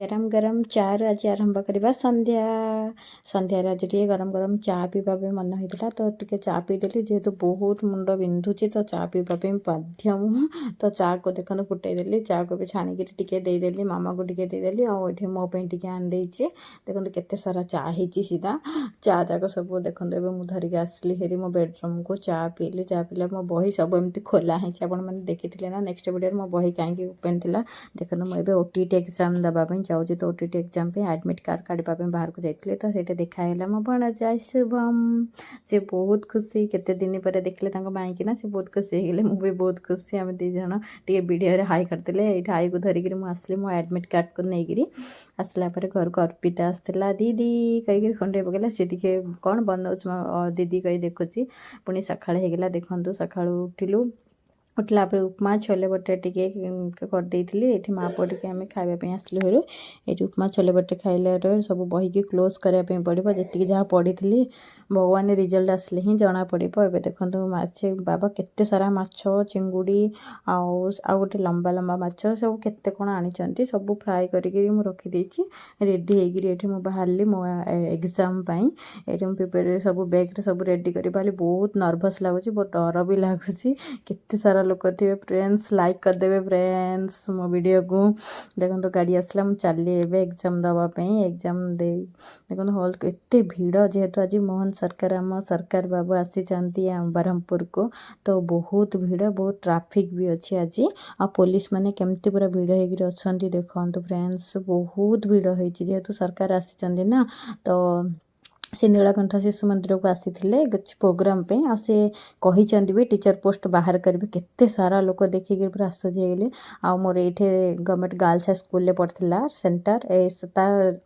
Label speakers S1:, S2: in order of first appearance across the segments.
S1: गरम गरम चार आज आरंभ करवा संध्या संध्यार आज टे गरम गरम चा पीवा मन होता तो टे चा पीदेली जेहेतु बहुत मुंड बिंधुची तो चा पीवा बाध्य तो चा को देखो फुटेदेली चा को भी छाणिकी टे देदेली मामा को टे देदेली आठे मोपाई टे आंदे देखो केते सारा चा ही सीधा चा जाक सब देखो मुझे धरिकी आसली हेरी मो बेडरूम को चा पीली चा पीला मो बही सब एमती खोला है आपने देखी ना नेक्स्ट वीडियो मो बही कहीं ओपन थी देखो मुझे ओटीटी एग्जाम देवाई जाऊँगी तो ओटीटी एग्जाम पे एडमिट कार्ड काढ़ा बाहर को जाइए तो सीटा देखाला मो भणजा शुभम सी बहुत खुशी केते दिन पर देखले माइकी ना सी बहुत खुशी हो गले मुझे बहुत खुशी आम दीज टे वीडियो हाई करते ये हाई को धरिकी मुझे मो एडमिट कार्ड को लेकिन आसला घर को अर्पिता आसला दीदी कहीं खंडे पकड़ा सी टे कौन बनाऊ दीदी कही देखुची पुणी सकाळ होगा देखु सका उठिलु उठला पर उपमा छोले बटे टे करदेली ये माँ पुआ टे आम खावाई आसलु घर ये उपमा छोले बटे खाइले सब बही की क्लोज करने पड़ो जी जहाँ पढ़ी भगवान रिजल्ट आसले ही जना पड़े ए देखो माछ बाबा केते सारा माछ चिंगुड़ी आउ गोटे लंबा लंबा माछ सब केते कौन आनी सब फ्राए करके रखीदे रेडी होगी मुझे बाहर मो एग्जाम ये प्रिपेयर सब बैग सब रेडी कर बाहर बहुत नर्भस लगुच बहुत डर भी लगुच केते सारा लोक थे फ्रेंड्स लाइक करदे फ्रेंड्स मो वीडियो को देखो तो गाड़ी आसला मुझे चली एग्जाम दवापाई एग्जाम दे देखो हॉल एत भीड़ जेहेतु आज मोहन सरकार आम सरकार बाबू आसी ब्रह्मपुर को तो बहुत भीड़ बहुत ट्राफिक भी अच्छी आज आ पुलिस माने केमती पूरा भीड़ होगी अच्छा देखो फ्रेंड्स बहुत भीड़ होती जेहेतु सरकार आसी ना तो से नीलकंठ शिशु मंदिर को आसी प्रोग्राम पे आ से कही भी टीचर पोस्ट बाहर करेंगे केते सारा लोक देखिए पूरा आश्चर्य होगले आ मोर ये गवर्नमेंट गर्ल्स स्कूल पढ़ा centre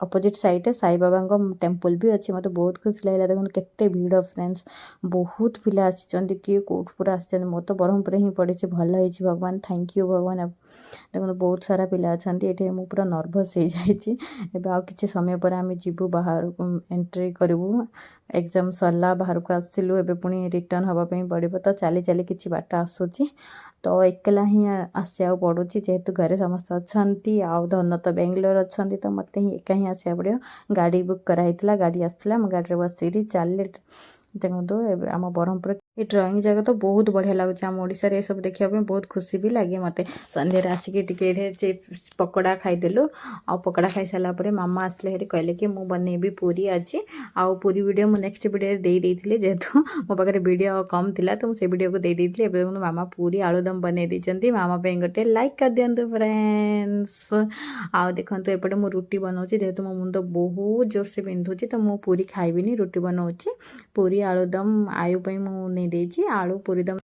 S1: opposite side Sai Baba temple भी अच्छी मतलब बहुत खुशी लगे देखो केते भीड़ फ्रेंड्स बहुत पिला आसी किए कौट पूरा आसी मो तो ब्रह्मपुर ही पढ़ी भल हो भगवान थैंक यू भगवान देखो बहुत सारा पिला अच्छा ये मुझे पूरा नर्भस हो जाए आ कि समय पर आम जीवु बाहर एंट्री करूँ एग्जाम सरला बाहर को आसिलु एबे पुणी रिटर्न हाँवाई पड़ो तो चली चली किसी बाट आसूची तो एकला ही आसा पड़ू जेहेतु घरे समस्त अच्छा आउ धन तो बेंगलोर अच्छा तो मत ही एका ही आसा पड़ो गाड़ी बुक कराइला गाड़ी आसला गाड़ी में बस चल देखो आम ब्रह्मपुर ये ड्राइंग जगह तो बहुत बढ़िया लगुच आम ओडिशा ये सब देखा बहुत खुशी भी लगे मत संध्या आसिक टे पकोड़ा खाईदेलु आ पकोड़ा खाई सारापर मामा आसले हेरी कहले कि मुझे बनैबी पूरी आज आउ पूरी वीडियो मुझे नेक्स्ट वीडियो देती जेहेतु मो पाखे वीडियो कम थी तो मुझे वीडियो को देती मामा पूरी आलूदम बन देती मामा गोटे लाइक कर दिंतु फ्रेंड्स आउ देखो एपटे मुझे रुटी बनाऊँगी जेहेतु मो मुंड बहुत जोर से बिंधुची तो मुझे पूरी खाइबिनी रुटी बनाऊँगी पूरी आलूदम आयु मुझे नहीं आलू पूरी दम